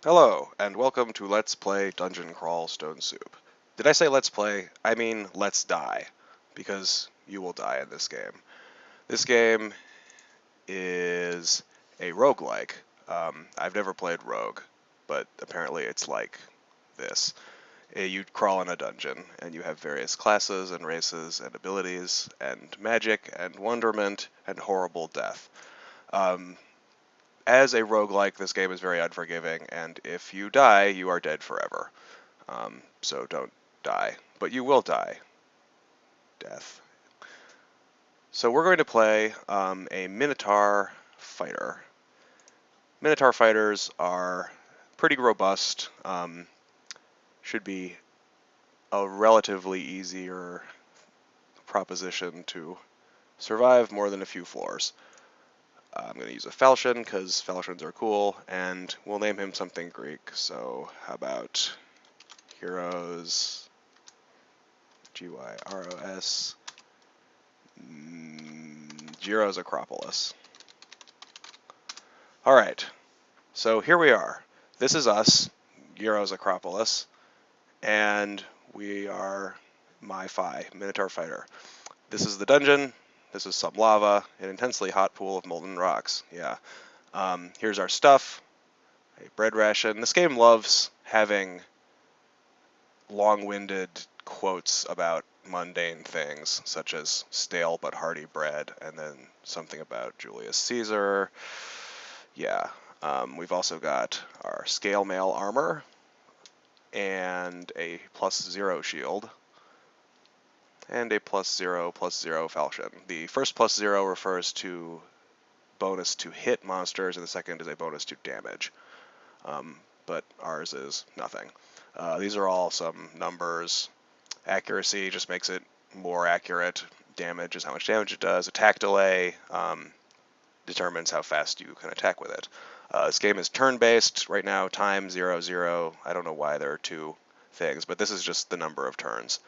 Hello, and welcome to Let's Play Dungeon Crawl Stone Soup. Did I say let's play? I mean let's die, because you will die in this game. This game is a roguelike. I've never played Rogue, but apparently it's like this. You crawl in a dungeon, and you have various classes and races and abilities and magic and wonderment and horrible death. Um, as a roguelike, this game is very unforgiving, and if you die, you are dead forever. So don't die, but you will die. Death. So we're going to play a Minotaur fighter. Minotaur fighters are pretty robust. Should be a relatively easier proposition to survive more than a few floors. I'm going to use a falchion because falchions are cool, and we'll name him something Greek. So how about Heroes, Gyros, Gyros Acropolis. All right, so here we are. This is us, Gyros Acropolis, and we are MiFi, Minotaur Fighter. This is the dungeon. This is some lava, an intensely hot pool of molten rocks. Yeah. Here's our stuff, a bread ration. This game loves having long-winded quotes about mundane things, such as stale but hearty bread, and then something about Julius Caesar. Yeah. We've also got our scale mail armor and a +0 shield and a +0/+0 falchion. The first +0 refers to bonus to hit monsters, and the second is a bonus to damage. But ours is nothing. These are all some numbers. Accuracy just makes it more accurate. Damage is how much damage it does. Attack delay determines how fast you can attack with it. This game is turn-based right now, time 0, 0. I don't know why there are two things, but this is just the number of turns.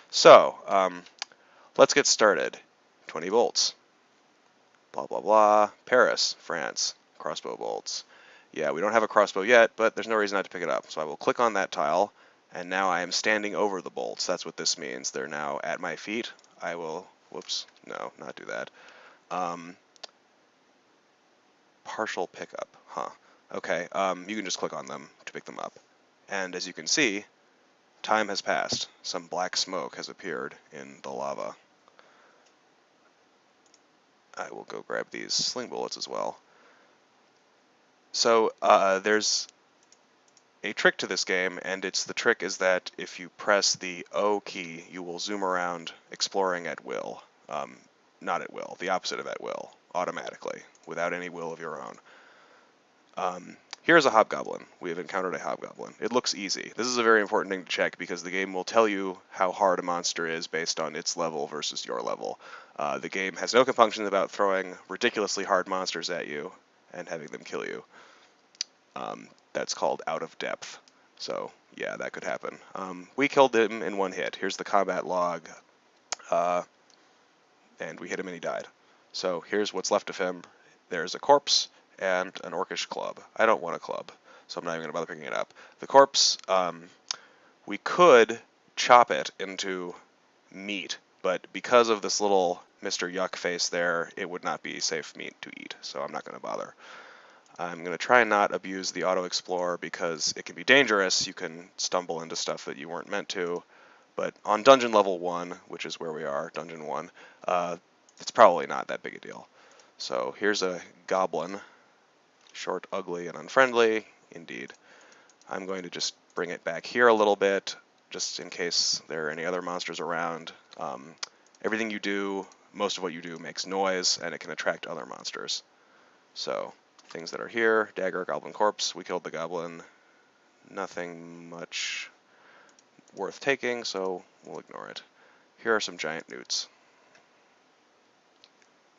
So, let's get started. 20 bolts. Blah, blah, blah. Paris, France. Crossbow bolts. Yeah, we don't have a crossbow yet, but there's no reason not to pick it up. So I will click on that tile, and now I am standing over the bolts. That's what this means. They're now at my feet. I will, whoops, no, not do that. Partial pickup, huh. Okay, you can just click on them to pick them up. And as you can see, time has passed. Some black smoke has appeared in the lava. I will go grab these sling bullets as well. So there's a trick to this game, and the trick is that if you press the O key, you will zoom around exploring at will. Not at will, the opposite of at will, automatically, without any will of your own. Here's a hobgoblin. We have encountered a hobgoblin. It looks easy. This is a very important thing to check because the game will tell you how hard a monster is based on its level versus your level. The game has no compunctions about throwing ridiculously hard monsters at you and having them kill you. That's called out of depth. So yeah, that could happen. We killed him in one hit. Here's the combat log. And we hit him and he died. So here's what's left of him. There's a corpse and an orcish club. I don't want a club, so I'm not even going to bother picking it up. The corpse, we could chop it into meat, but because of this little Mr. Yuck face there, it would not be safe meat to eat, so I'm not going to bother. I'm going to try and not abuse the auto-explorer because it can be dangerous. You can stumble into stuff that you weren't meant to. But on dungeon level 1, which is where we are, dungeon 1, it's probably not that big a deal. So here's a goblin. Short, ugly, and unfriendly. Indeed. I'm going to just bring it back here a little bit, just in case there are any other monsters around. Everything you do, most of what you do, makes noise, and it can attract other monsters. So, things that are here, dagger, goblin corpse, we killed the goblin. Nothing much worth taking, so we'll ignore it. Here are some giant newts.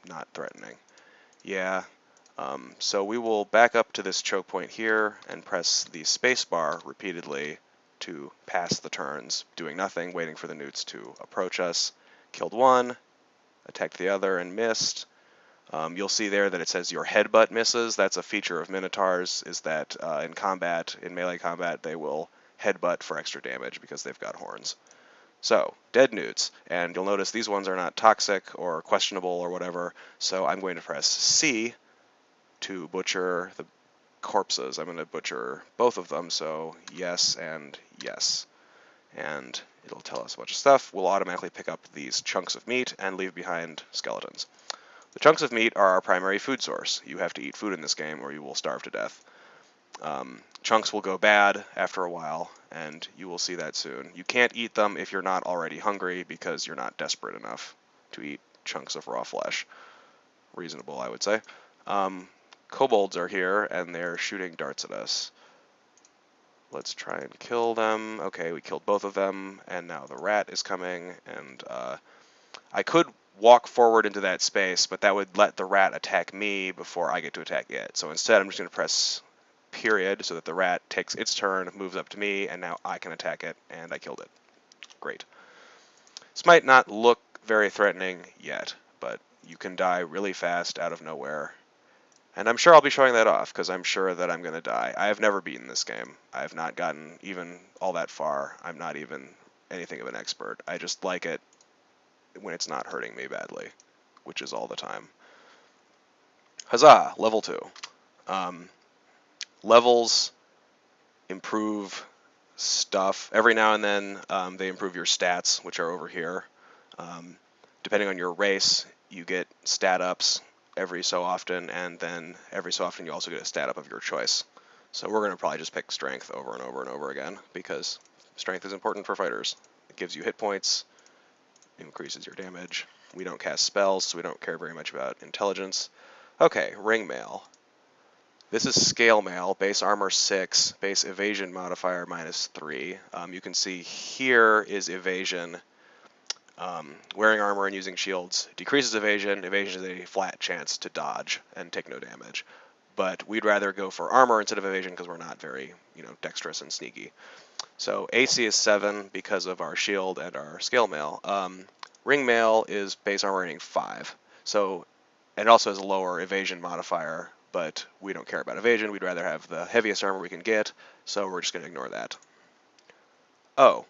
Not threatening. Yeah, so we will back up to this choke point here and press the space bar repeatedly to pass the turns, doing nothing, waiting for the newts to approach us. Killed one, attacked the other and missed. You'll see there that it says your headbutt misses. That's a feature of Minotaurs, is that in combat, in melee combat, they will headbutt for extra damage because they've got horns. So, dead newts, and you'll notice these ones are not toxic or questionable or whatever, so I'm going to press C to butcher the corpses. I'm going to butcher both of them, so yes and yes. And it'll tell us a bunch of stuff. We'll automatically pick up these chunks of meat and leave behind skeletons. The chunks of meat are our primary food source. You have to eat food in this game or you will starve to death. Chunks will go bad after a while, and you will see that soon. You can't eat them if you're not already hungry because you're not desperate enough to eat chunks of raw flesh. Reasonable, I would say. Kobolds are here, and they're shooting darts at us. Let's try and kill them. Okay, we killed both of them, and now the rat is coming, and I could walk forward into that space, but that would let the rat attack me before I get to attack it. So instead, I'm just going to press period so that the rat takes its turn, moves up to me, and now I can attack it, and I killed it. Great. This might not look very threatening yet, but you can die really fast out of nowhere. And I'm sure I'll be showing that off, because I'm sure that I'm going to die. I have never beaten this game. I have not gotten even all that far. I'm not even anything of an expert. I just like it when it's not hurting me badly, which is all the time. Huzzah! Level 2. Levels improve stuff. Every now and then they improve your stats, which are over here. Depending on your race, you get stat ups every so often, and then every so often you also get a stat up of your choice. So we're going to probably just pick strength over and over and over again, because strength is important for fighters. It gives you hit points, increases your damage. We don't cast spells, so we don't care very much about intelligence. Okay, ring mail. This is scale mail, base armor 6, base evasion modifier -3. You can see here is evasion. Wearing armor and using shields decreases evasion. Evasion is a flat chance to dodge and take no damage. But we'd rather go for armor instead of evasion because we're not very, dexterous and sneaky. So AC is 7 because of our shield and our scale mail. Ring mail is base armor rating 5. So it also has a lower evasion modifier, but we don't care about evasion. We'd rather have the heaviest armor we can get, so we're just going to ignore that. Oh.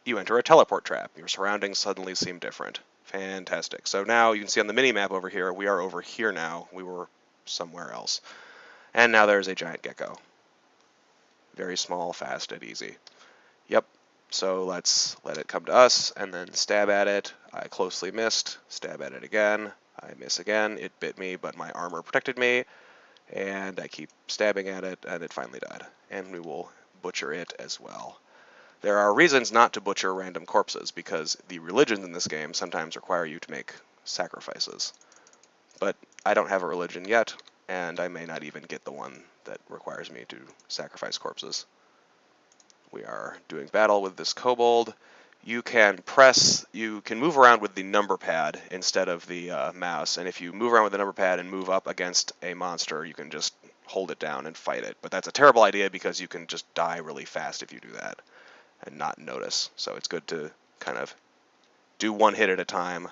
You enter a teleport trap. Your surroundings suddenly seem different. Fantastic. So now you can see on the mini-map over here, we are over here now. We were somewhere else. And now there's a giant gecko. Very small, fast, and easy. Yep. So let's let it come to us, and then stab at it. I closely missed. Stab at it again. I miss again. It bit me, but my armor protected me. And I keep stabbing at it, and it finally died. And we will butcher it as well. There are reasons not to butcher random corpses, because the religions in this game sometimes require you to make sacrifices. But I don't have a religion yet, and I may not even get the one that requires me to sacrifice corpses. We are doing battle with this kobold. You can move around with the number pad instead of the mouse, and if you move around with the number pad and move up against a monster, you can just hold it down and fight it. But that's a terrible idea because you can just die really fast if you do that and not notice. So it's good to kind of do one hit at a time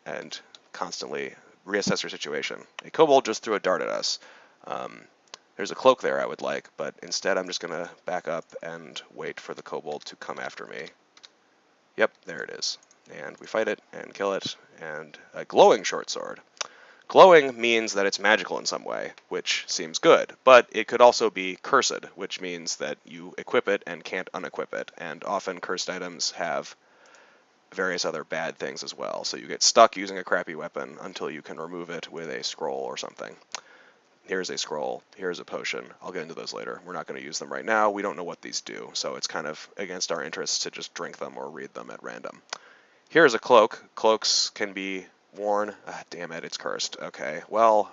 and constantly reassess your situation. A kobold just threw a dart at us. There's a cloak there I would like, but instead I'm just going to back up and wait for the kobold to come after me. Yep, there it is. And we fight it and kill it, and a glowing short sword. Glowing means that it's magical in some way, which seems good, but it could also be cursed, which means that you equip it and can't unequip it, and often cursed items have various other bad things as well, so you get stuck using a crappy weapon until you can remove it with a scroll or something. Here's a scroll, here's a potion. I'll get into those later. We're not going to use them right now. We don't know what these do, so it's kind of against our interests to just drink them or read them at random. Here's a cloak. Cloaks can be worn. Ah, damn it, it's cursed. Okay, well,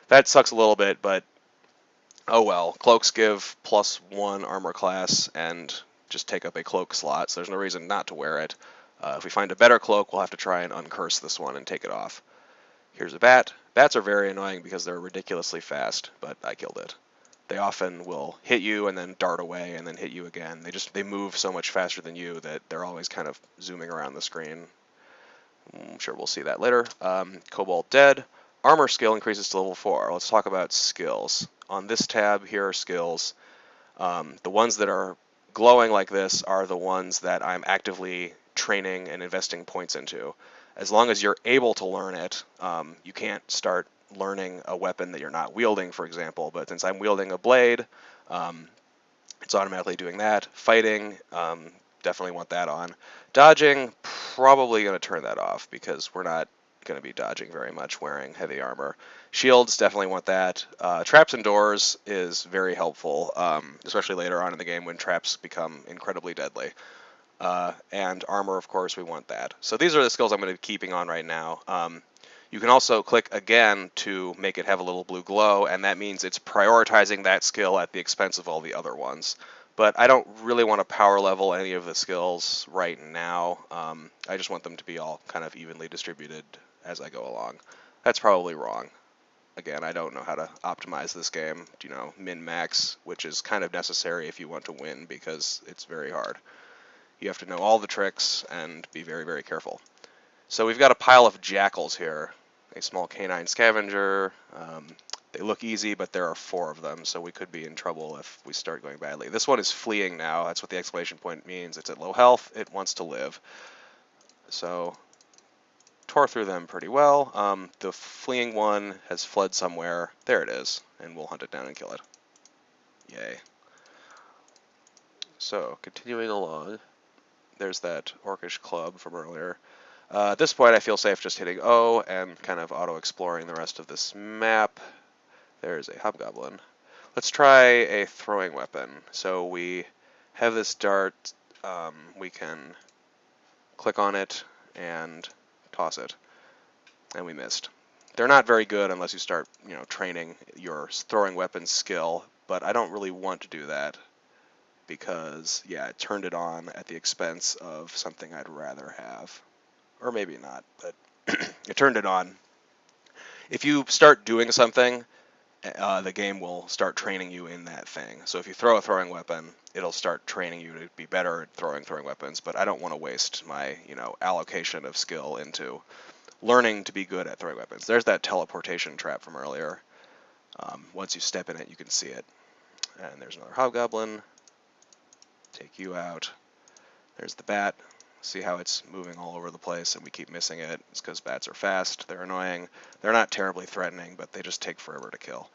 that sucks a little bit, but oh well. Cloaks give +1 armor class and just take up a cloak slot, so there's no reason not to wear it. If we find a better cloak, we'll have to try and uncurse this one and take it off. Here's a bat. Bats are very annoying because they're ridiculously fast, but I killed it. They often will hit you and then dart away and then hit you again. They move so much faster than you that they're always kind of zooming around the screen. I'm sure we'll see that later. Cobalt dead. Armor skill increases to level 4. Let's talk about skills. On this tab, here are skills. The ones that are glowing like this are the ones that I'm actively training and investing points into. As long as you're able to learn it, you can't start learning a weapon that you're not wielding, for example. But since I'm wielding a blade, um, it's automatically doing that. Fighting, definitely want that on. Dodging, probably going to turn that off because we're not going to be dodging very much wearing heavy armor. Shields, definitely want that. Traps and doors is very helpful, especially later on in the game when traps become incredibly deadly. And armor, of course, we want that. So these are the skills I'm going to be keeping on right now. You can also click again to make it have a little blue glow, and that means it's prioritizing that skill at the expense of all the other ones. But I don't really want to power level any of the skills right now. I just want them to be all kind of evenly distributed as I go along. That's probably wrong. Again, I don't know how to optimize this game, min-max, which is kind of necessary if you want to win because it's very hard. You have to know all the tricks and be very, very careful. So we've got a pile of jackals here. A small canine scavenger. They look easy, but there are 4 of them, so we could be in trouble if we start going badly. This one is fleeing now. That's what the exclamation point means. It's at low health. It wants to live. So tore through them pretty well. The fleeing one has fled somewhere. There it is, and we'll hunt it down and kill it. Yay. So continuing along, there's that orcish club from earlier. At this point, I feel safe just hitting O and kind of auto-exploring the rest of this map. There's a hobgoblin. Let's try a throwing weapon. So we have this dart. We can click on it and toss it. And we missed. They're not very good unless you start, training your throwing weapon skill, but I don't really want to do that because, yeah, it turned it on at the expense of something I'd rather have. Or maybe not, but it turned it on. If you start doing something, the game will start training you in that thing. So if you throw a throwing weapon, it'll start training you to be better at throwing weapons, but I don't want to waste my, allocation of skill into learning to be good at throwing weapons. There's that teleportation trap from earlier. Once you step in it, you can see it. And there's another hobgoblin. Take you out. There's the bat. See how it's moving all over the place and we keep missing it. It's because bats are fast, they're annoying. They're not terribly threatening, but they just take forever to kill.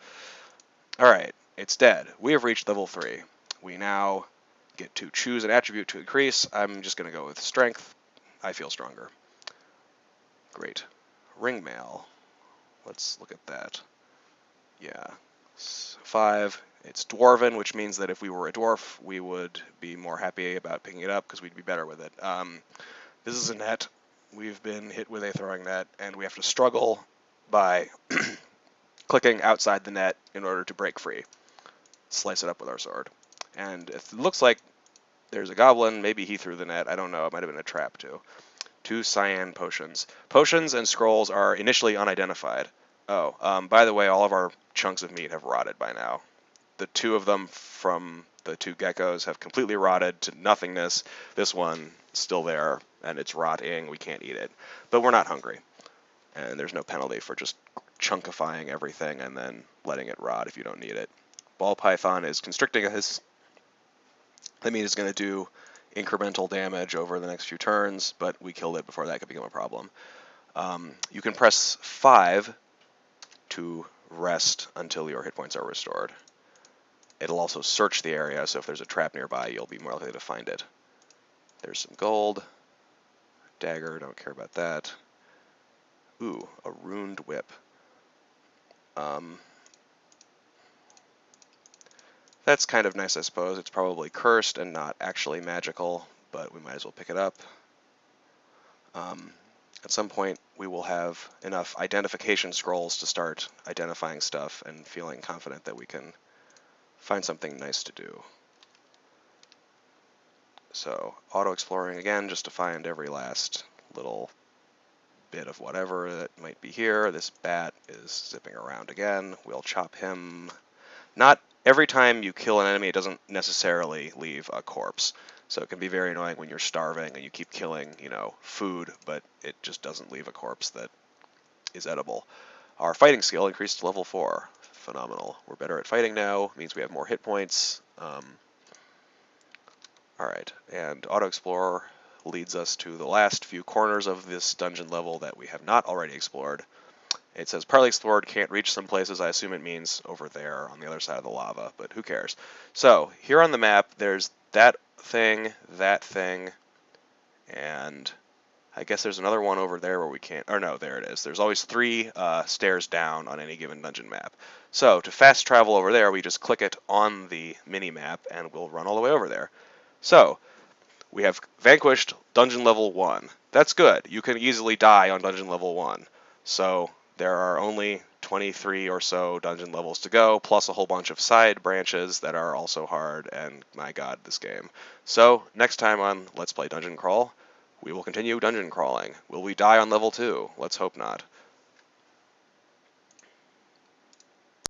Alright, it's dead. We have reached level 3. We now get to choose an attribute to increase. I'm just going to go with strength. I feel stronger. Great. Ringmail. Let's look at that. Yeah. 5. It's dwarven, which means that if we were a dwarf, we would be more happy about picking it up because we'd be better with it. This is a net. We've been hit with a throwing net, and we have to struggle by clicking outside the net in order to break free. Slice it up with our sword. And if it looks like there's a goblin, maybe he threw the net. I don't know. It might have been a trap, too. 2 cyan potions. Potions and scrolls are initially unidentified. Oh, by the way, all of our chunks of meat have rotted by now. The 2 of them from the 2 geckos have completely rotted to nothingness. This one is still there, and it's rotting. We can't eat it. But we're not hungry. And there's no penalty for just chunkifying everything and then letting it rot if you don't need it. Ball python is constricting us. That means it's going to do incremental damage over the next few turns, but we killed it before that could become a problem. You can press 5 to rest until your hit points are restored. It'll also search the area, so if there's a trap nearby, you'll be more likely to find it. There's some gold. Dagger, don't care about that. Ooh, a runed whip. That's kind of nice, I suppose. It's probably cursed and not actually magical, but we might as well pick it up. At some point, we will have enough identification scrolls to start identifying stuff and feeling confident that we can find something nice to do. So, auto-exploring again, just to find every last little bit of whatever that might be here. This bat is zipping around again. We'll chop him. Not every time you kill an enemy, it doesn't necessarily leave a corpse. So it can be very annoying when you're starving and you keep killing, food, but it just doesn't leave a corpse that is edible. Our fighting skill increased to level 4. Phenomenal. We're better at fighting now. Means we have more hit points. Alright, and Auto Explorer leads us to the last few corners of this dungeon level that we have not already explored. It says partly explored, can't reach some places. I assume it means over there on the other side of the lava, but who cares? So, here on the map, there's that thing, and I guess there's another one over there where we can't, or no, there it is. There's always 3 stairs down on any given dungeon map. So, to fast travel over there, we just click it on the mini-map, and we'll run all the way over there. So, we have vanquished dungeon level 1. That's good. You can easily die on dungeon level 1. So there are only 23 or so dungeon levels to go, plus a whole bunch of side branches that are also hard, and my god, this game. So next time on Let's Play Dungeon Crawl, we will continue dungeon crawling. Will we die on level 2? Let's hope not.